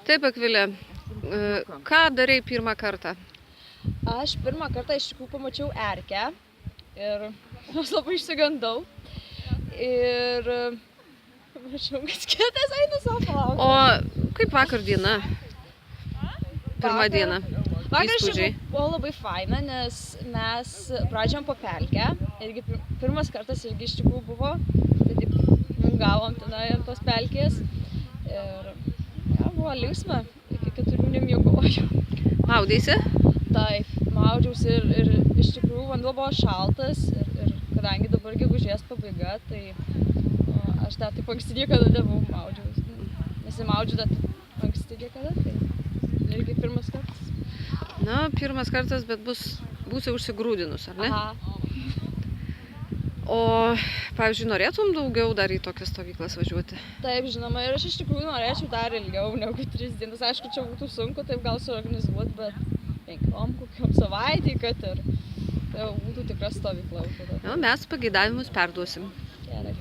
Taip, Akvilė, ką darei pirmą kartą? Aš pirmą kartą iš tikrųjų pamačiau erkę ir aš labai išsigandau. Ir pamačiau, kad kitas eina savo palaukti. O kaip vakar diena? Pirmą dieną. Vakar Įspūdžiai. buvo labai faina, nes mes pradžiom po pelkę. Irgi pirmas kartas irgi iš tikrųjų buvo. Tai taip gavom tenai ant tos pelkės. Ir ja, buvo linksma. Iki 4 nemiegojau. Maudeisi? Taip, maudžiausi ir iš tikrųjų vanduo buvo šaltas ir kadangi dabar gegužės pabaiga, tai aš dar taip anksti niekada nebuvau maudžiaus. Nesimaudžiu dar anksti niekada, tai irgi pirmas kartas. Na, pirmas kartas, bet būsi užsigrūdinus, ar ne? Aha. O, pavyzdžiui, norėtum daugiau dar į tokias stovyklas važiuoti? Taip, žinoma, ir aš iš tikrųjų norėčiau dar ilgiau negu 3 dienas. Aišku, čia būtų sunku taip gal suorganizuoti, bet 5 kokiom savaitei, kad ir tai būtų tikra stovykla. Na, mes pageidavimus perduosim. Gerai.